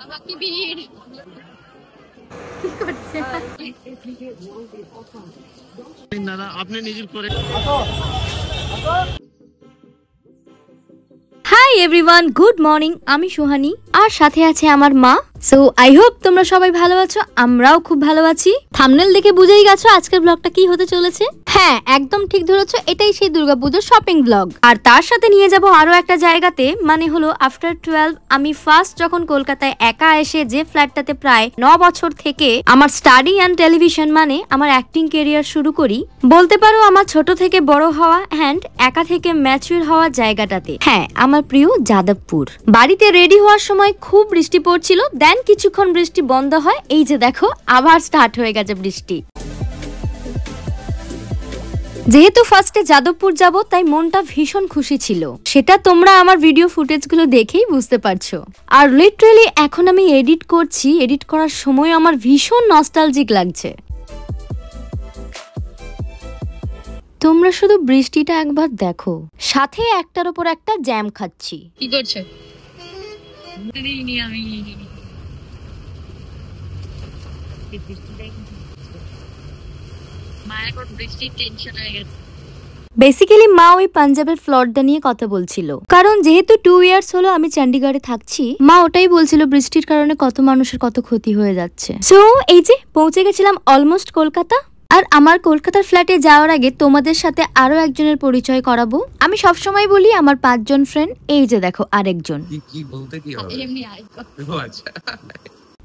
আমাকে ভিড় দাদা আপনি নিজের করে হাই এভরিওয়ান, গুড মর্নিং। আমি সুহানি আর সাথে আছে আমার মা। সো আই হোপ তোমরা সবাই ভালো আছো, আমরাও খুব ভালো আছি। থাম্বনেল দেখে বুঝেই গেছো আজকের ব্লগটা কি হতে চলেছে। হ্যাঁ, একদম ঠিক ধরেছো, এটাই সেই দুর্গাপুজোর শপিং ব্লগ। আর তার সাথে নিয়ে যাব আরো একটা জায়গাতে, মানে হলো আফটার 12 আমি ফার্স্ট যখন কলকাতায় একা এসে যে ফ্ল্যাটটাতে প্রায় 9 বছর থেকে আমার স্টাডি অ্যান্ড টেলিভিশন মানে আমার অ্যাক্টিং কেরিয়ার শুরু করি, বলতে পারো আমার ছোট থেকে বড় হওয়া অ্যান্ড একা থেকে ম্যাচিউর হওয়া জায়গাটাতে। হ্যাঁ, আমার প্রিয় যাদবপুর। বাড়িতে রেডি হওয়ার সময় খুব বৃষ্টি পড়ছিল, দেন কিছুক্ষণ বৃষ্টি বন্ধ হয়, এই যে দেখো আবার স্টার্ট হয়ে গেছে বৃষ্টি। যেহেতু ফার্স্টে যাদবপুর যাব তাই মনটা ভীষণ খুশি ছিল, সেটা তোমরা আমার ভিডিও ফুটেজগুলো দেখেই বুঝতে পারছো। আর লিটারালি এখন আমি এডিট করছি, এডিট করার সময় আমার ভীষণ নস্টালজিক লাগছে। তোমরা শুধু বৃষ্টিটা একবার দেখো, সাথে একটার উপর একটা জ্যাম খাচ্ছি। কি করছে আমি বেসিক্যালি মা ওই পাঞ্জাবের ফ্লডটা নিয়ে কথা বলছিল, কারণ যেহেতু 2 ইয়ার্স হলো আমি চণ্ডীগড়ে থাকছি, মা ওটাই বলছিল বৃষ্টির কারণে কত মানুষের কত ক্ষতি হয়ে যাচ্ছে। সো এই যে পৌঁছে গেছিলাম অলমোস্ট কলকাতা। আর আমার কলকাতার ফ্ল্যাটে যাওয়ার আগে তোমাদের সাথে আরো একজনের পরিচয় করাবো। আমি সবসময় বলি আমার 5 জন ফ্রেন্ড, এই যে দেখো আরেকজন।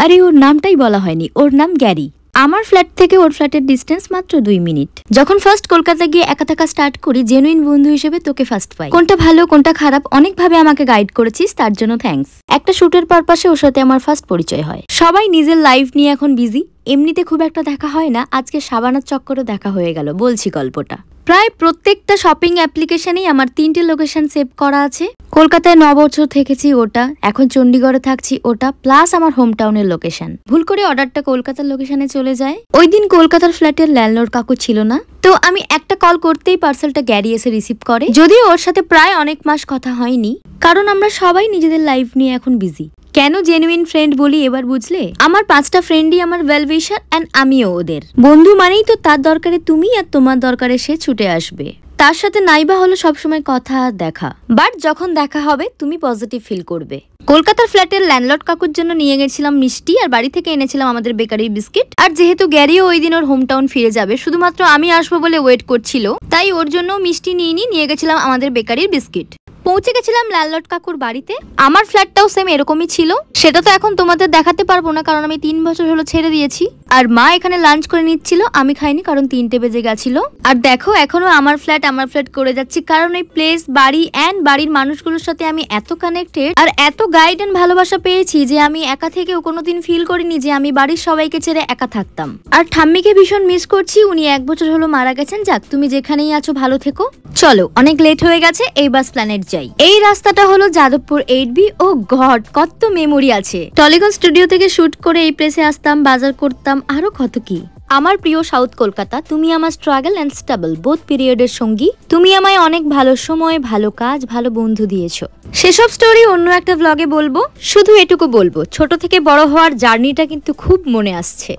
আরে ওর নামটাই বলা হয়নি, ওর নাম গ্যারি। আমার ফ্ল্যাট থেকে ওর ফ্ল্যাটের ডিস্টেন্স মাত্র 2 মিনিট। যখন ফার্স্ট কলকাতা গিয়ে একা থাকা স্টার্ট করি, জেনুইন বন্ধু হিসেবে তোকে ফার্স্ট পাই। কোনটা ভালো কোনটা খারাপ অনেকভাবে আমাকে গাইড করেছিস, তার জন্য থ্যাঙ্কস। একটা শুটের পারপাসে ওর সাথে আমার ফার্স্ট পরিচয় হয়। সবাই নিজের লাইফ নিয়ে এখন বিজি, এমনিতে খুব একটা দেখা হয় না, আজকে সাবানার চক্করে দেখা হয়ে গেল। বলছি গল্পটা। প্রায় প্রত্যেকটা শপিং অ্যাপ্লিকেশনেই আমার 3টে লোকেশন সেভ করা আছে। কলকাতায় 9 বছর থেকেছি ওটা, এখন চণ্ডীগড়ে থাকছি ওটা, প্লাস আমার হোম টাউনের লোকেশন। ভুল করে অর্ডারটা কলকাতার লোকেশনে চলে যায়। ওই দিন কলকাতার ফ্ল্যাটের ল্যান্ডলর্ড কাকু ছিল না, তো আমি একটা কল করতেই পার্সেলটা গ্যারি এসে রিসিভ করে। যদিও ওর সাথে প্রায় অনেক মাস কথা হয়নি, কারণ আমরা সবাই নিজেদের লাইফ নিয়ে এখন বিজি। কেন জেনুইন ফ্রেন্ড বলি এবার বুঝলে? আমার 5টা ফ্রেন্ডই আমার ওয়েল উইশার এন্ড আমিও ওদের বন্ধু। মানেই তো তার দরকারে তুমি আর তোমার দরকারে সে ছুটে আসবে। তার সাথে নাইবা হলো সবসময় কথা আর দেখা, বাট যখন দেখা হবে তুমি পজিটিভ ফিল করবে। কলকাতার ফ্ল্যাটের ল্যান্ডলর্ড কাকুর জন্য নিয়ে গেছিলাম মিষ্টি, আর বাড়ি থেকে এনেছিলাম আমাদের বেকারির বিস্কিট। আর যেহেতু গ্যারিও ওই দিন ওর হোম টাউন ফিরে যাবে, শুধুমাত্র আমি আসবো বলে ওয়েট করছিল, তাই ওর জন্য মিষ্টি নিয়ে গেছিলাম আমাদের বেকারির বিস্কিট। পৌঁছে গেছিলাম ল্যান্ডলর্ড কাকুর বাড়িতে। আমার ফ্ল্যাটটাও সেম এরকমই ছিল, সেটা তো এখন তোমাদের দেখাতে পারবো না কারণ আমি 3 বছর হলো ছেড়ে দিয়েছি। আর মা এখানে লাঞ্চ করে নিচ্ছিল, আমি খাইনি কারণ 3টে বেজে গেছিল। আর দেখো এখনো আমার ফ্ল্যাট করে যাচ্ছি, কারণ এই প্লেস, বাড়ি অ্যান্ড বাড়ির মানুষগুলোর সাথে আমি এত কানেক্টেড আর এত গাইড এন্ড ভালোবাসা পেয়েছি যে আমি একা থেকেও কোনোদিন ফিল করিনি যে আমি বাড়ির সবাইকে ছেড়ে একা থাকতাম। আর ঠাম্মিকে ভীষণ মিস করছি, উনি 1 বছর হলো মারা গেছেন। যাক, তুমি যেখানেই আছো ভালো থেকো। চলো অনেক লেট হয়ে গেছে, এই বাস প্ল্যানেট যাই। এই রাস্তাটা হলো যাদবপুর 8B। ও গড, কত মেমোরি আছে। টলিগঞ্জ স্টুডিও থেকে শুট করে এই প্লেসে আসতাম, বাজার করতাম, আরো কত কি। আমার প্রিয় সাউথ কলকাতা, তুমি আমার স্ট্রাগল এন্ড স্টেবল বোথ পিরিয়ডের সঙ্গী। তুমি আমায় অনেক ভালো সময়, ভালো কাজ, ভালো বন্ধু দিয়েছো। সেসব স্টোরি অন্য একটা ব্লগে বলবো। শুধু এটুকু বলবো, ছোট থেকে বড় হওয়ার জার্নিটা কিন্তু খুব মনে আসছে।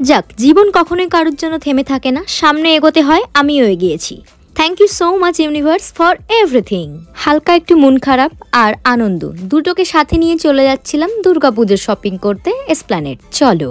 যাক, জীবন কখনোই কারোর জন্য থেমে থাকে না, সামনে এগোতে হয়, আমিও এগিয়েছি। Thank you so much universe for everything. হালকা একটু মন খারাপ আর আনন্দ দুটোকে সাথে নিয়ে চলে যাচ্ছিলাম দুর্গাপুজোর শপিং করতে এসপ্ল্যানেড। চলো।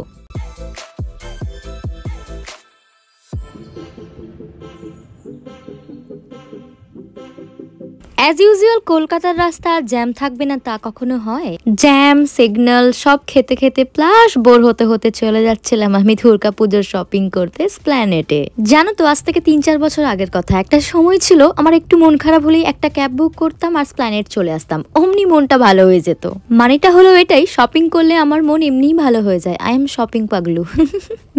অ্যাজ ইউজুয়াল কলকাতার রাস্তা জ্যাম থাকবে না তা কখনো হয়? জ্যাম, সিগন্যাল সব খেতে খেতে প্লাস বোর হতে হতে চলে যাচ্ছিলাম আমি দুর্গাপুজোর শপিং করতে এসপ্ল্যানেডে। জানো তো, আজ থেকে 3-4 বছর আগের কথা। একটা সময় ছিল আমার একটু মন খারাপ হলেই একটা ক্যাব বুক করতাম আর এসপ্ল্যানেড চলে আসতাম, অমনি মনটা ভালো হয়ে যেত। মানেটা হলো এটাই, শপিং করলে আমার মন এমনিই ভালো হয়ে যায়। I am shopping Paglu.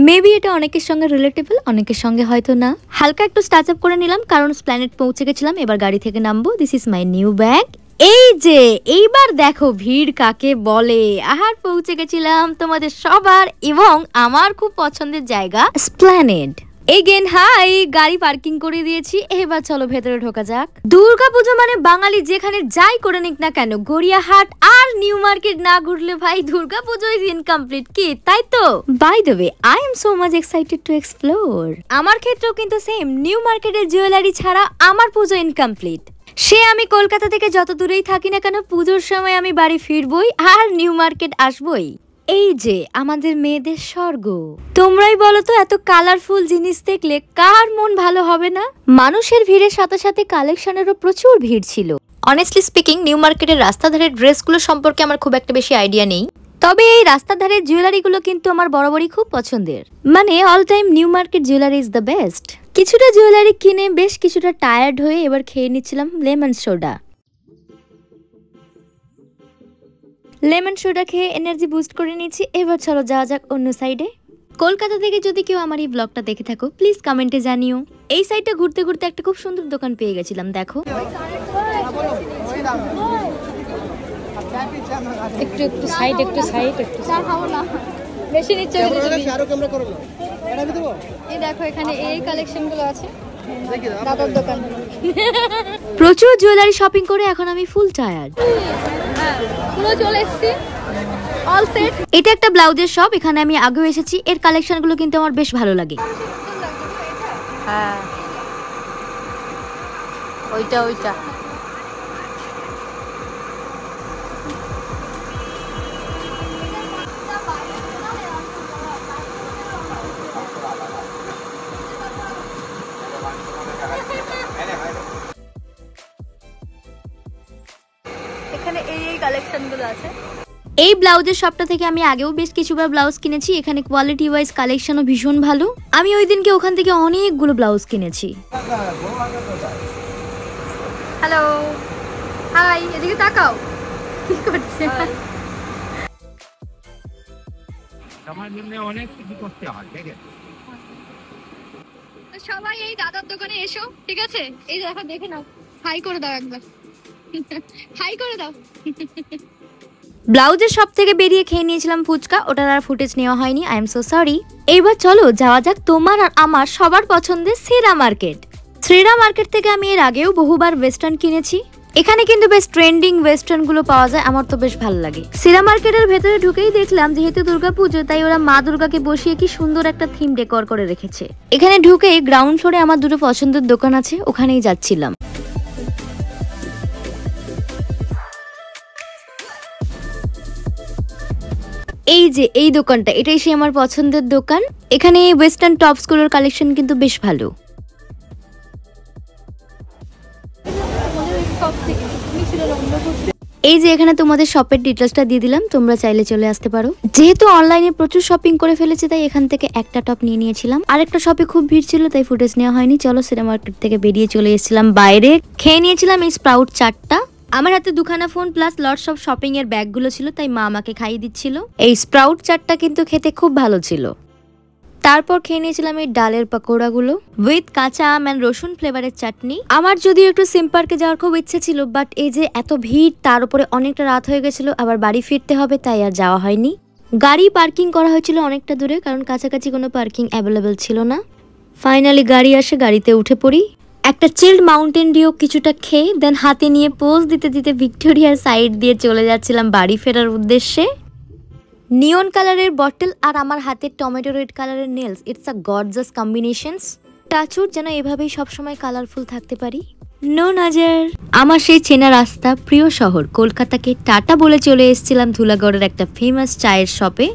Maybe এটা অনেকের সঙ্গে রিলেটেবল, অনেকের সঙ্গে হয়তো না। হালকা একটু স্টাচ আপ করে নিলাম কারণ এসপ্ল্যানেড পৌঁছে গেছিলাম, এবার গাড়ি থেকে নামবো। This is my new bag. এই যে এইবার দেখো ভিড় কাকে বলে। আহার পৌঁছে গেছিলাম তোমাদের সবার এবং আমার খুব পছন্দের জায়গা এসপ্ল্যানেড। এগেন হাই, গাড়ি পার্কিং করে দিয়েছি, এবার চলো ভেতরে ঢোকা যাক। দুর্গাপুজো মানে বাঙালি যেখানে যাই করে নিক না কেন গড়িয়াহাট আর নিউ মার্কেট না ঘুরলে ভাই দুর্গাপুজো ইজ ইনকমপ্লিট, কি তাই তো? By the way I am so much excited to explore. আমার ক্ষেত্রেও কিন্তু সেম, নিউ মার্কেটের জুয়েলারি ছাড়া আমার পুজো ইনকমপ্লিট। সে আমি কলকাতা থেকে যত দূরেই থাকি না কেন পুজোর সময় আমি বাড়ি ফিরবই আর নিউ মার্কেট আসবই। এই যে আমাদের মেয়েদের স্বর্গ। তোমরাই বলো তো এত কালারফুল জিনিস দেখলে কার মন ভালো হবে না? মানুষের ভিড়ের সাথে সাথে কালেকশনেরও প্রচুর ভিড় ছিল। অনেস্টলি স্পিকিং নিউ মার্কেটের রাস্তা ধারের ড্রেসগুলো সম্পর্কে আমার খুব একটা বেশি আইডিয়া নেই, তবে এই রাস্তার ধারের জুয়েলারিগুলো কিন্তু আমার বরাবরই খুব পছন্দের। মানে all time new market jewellery is the best. কিছুটা জুয়েলারি কিনে বেশ কিছুটা টায়ার্ড হয়ে এবার খেয়ে নিচ্ছিলাম লেমন সোডা। লেমন সোডা খেয়ে এনার্জি বুস্ট করে নিয়েছি, এবার চলো যাওয়া যাক অন্য সাইডে। কলকাতা থেকে যদি কেউ আমার এই ব্লগটা দেখে থাকো প্লিজ কমেন্টে জানিও। এই সাইডটা ঘুরতে ঘুরতে একটা খুব সুন্দর দোকান পেয়ে গেছিলাম, দেখো। একটু একটু সাইড একটু সাইড একটু খাবো না বেশি নিচে এই দেখো এখানে এই কালেকশনগুলো আছে দাদার দোকান। প্রচুর জুয়েলারি শপিং করে এখন আমি ফুল টায়ার্ড। পুরো চলে এসেছি অল সেট। এটা একটা ব্লাউজের শপ, এখানে আমি আগেও এসেছি, এর কালেকশনগুলো কিন্তু আমার বেশ ভালো লাগে। হ্যাঁ ওইটা ওইটা এখানে এই কালেকশনগুলো আছে। এই ব্লাউজের শপটা থেকে আমি আগেও বেশ কিছুবার ব্লাউজ কিনেছি, এখানে কোয়ালিটি ওয়াইজ কালেকশনও ভীষণ ভালো। আমি ওই দিনকে ওখান থেকে অনেকগুলো ব্লাউজ কিনেছি। হ্যালো হাই, এদিকে তাকাও কি করছে? আমার জন্য অনেক কিছু করতে হয়, ঠিক আছে? সবাই এই দাদার দোকানে এসো, ঠিক আছে? এই দেখো দেখে নাও, হাই করে দাও একবার, হাই করে দাও। ব্লাউজের শপ থেকে বেরিয়ে খেয়ে নিয়েছিলাম ফুচকা, ওটার আর ফুটেজ নেওয়া হয়নি, আই এম সো সরি। এইবার চলো যাওয়া যাক তোমার আর আমার সবার পছন্দের শ্রীরা মার্কেট। শ্রীরা মার্কেট থেকে আমি এর আগেও বহুবার ওয়েস্টার্ন কিনেছি, এখানে কিন্তু বেশ ট্রেন্ডিং ওয়েস্টার্ন গুলো পাওয়া যায়, আমার তো বেশ ভালো লাগে। শ্রীরা মার্কেটের ভেতরে ঢুকেই দেখলাম যেহেতু দুর্গাপুজো তাই ওরা মা দুর্গাকে বসিয়ে কি সুন্দর একটা থিম ডেকোর করে রেখেছে। এখানে ঢুকেই গ্রাউন্ড ফ্লোরে আমার দুটো পছন্দের দোকান আছে, ওখানেই যাচ্ছিলাম। এই যে এই দোকানটা, এটাই সে আমার পছন্দের দোকান। এখানে ওয়েস্টার্ন টপস গুলোর কালেকশন কিন্তু বেশ ভালো। এই যে এখানে তোমাদের শপের ডিটেলসটা দিয়ে দিলাম, তোমরা চাইলে চলে আসতে পারো। যেহেতু অনলাইনে প্রচুর শপিং করে ফেলেছি তাই এখান থেকে একটা টপ নিয়ে নিয়েছিলাম, আরেকটা শপে খুব ভিড় ছিল তাই ফুটেজ নেওয়া হয়নি। চলো শ্রীরা মার্কেট থেকে বেরিয়ে চলে এসেছিলাম বাইরে। খেয়ে নিয়েছিলাম এই স্প্রাউট চাটটা। আমার হাতে দুখানা phone plus lots of shopping এর ব্যাগগুলো ছিল তাই মা আমাকে খাইয়ে দিচ্ছিল। এই স্প্রাউট চাটটা কিন্তু খেতে খুব ভালো ছিল। তারপর খেয়ে নিয়েছিলাম এই ডালের পকোড়াগুলো উইথ কাঁচা আম এন্ড রসুন ফ্লেভারের চাটনি। আমার যদিও একটু সিম পার্কে যাওয়ার খুব ইচ্ছে ছিল, বাট এই যে এত ভিড় তার উপরে অনেকটা রাত হয়ে গেছিল, আবার বাড়ি ফিরতে হবে তাই আর যাওয়া হয়নি। গাড়ি পার্কিং করা হয়েছিল অনেকটা দূরে, কারণ কাছাকাছি কোনো পার্কিং অ্যাভেলেবেল ছিল না। ফাইনালি গাড়ি আসে, গাড়িতে উঠে পড়ি। একটা চিল্ড মাউন্টেন ডিউ কিছুটা খেয়ে দেন হাতে নিয়ে পোজ দিতে দিতে ভিক্টোরিয়ার সাইড দিয়ে চলে যাচ্ছিলাম বাড়ি ফেরার উদ্দেশ্যে। নিয়ন কালারের বটল আর আমার হাতের টমেটো রেড কালারের nails, it's a gorgeous combinations. Touchwood যেন এভাবেই সবসময় কালারফুল থাকতে পারি। নো নজর। আমার সেই চেনা রাস্তা প্রিয় শহর কলকাতাকে টাটা বলে চলে এসেছিলাম ধুলাগড়ের একটা ফেমাস চায়ের শপে।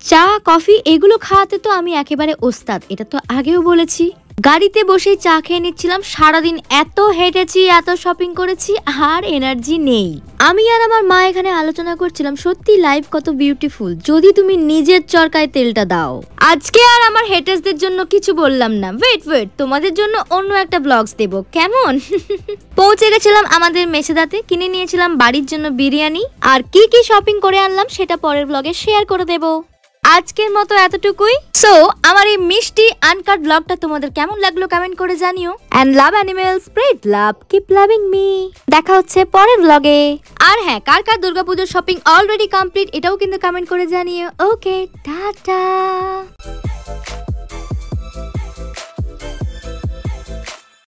চা কফি এগুলো খাওয়াতে তো আমি একেবারে ওস্তাদ, এটা তো আগেও বলেছি। গাড়িতে বসেই চা খেয়ে নিচ্ছিলাম। সারাদিন এত হেঁটেছি, এত শপিং করেছি, আর এনার্জি নেই। আমি আর আমার মা এখানে আলোচনা করছিলাম সত্যি লাইফ কত বিউটিফুল যদি তুমি নিজের চরকায় তেলটা দাও। আজকে আর আমার হেটার্সদের জন্য কিছু বললাম না, ওয়েট তোমাদের জন্য অন্য একটা ব্লগস দেব কেমন? পৌঁছে গেছিলাম আমাদের মেছেদাতে, কিনে নিয়েছিলাম বাড়ির জন্য বিরিয়ানি। আর কি কি শপিং করে আনলাম সেটা পরের ব্লগে শেয়ার করে দেব। আজকের মতো এতটুকুই। সো আমার এই মিষ্টি আনকাট ব্লগটা তোমাদের কেমন লাগলো কমেন্ট করে জানিও। And love animals, spread love, keep loving me. দেখা হচ্ছে পরের ব্লগে। আর হ্যাঁ, কার কার দুর্গাপুজোর শপিং অলরেডি কমপ্লিট এটাও কিন্তু কমেন্ট করে জানিও। ওকে, টাটা।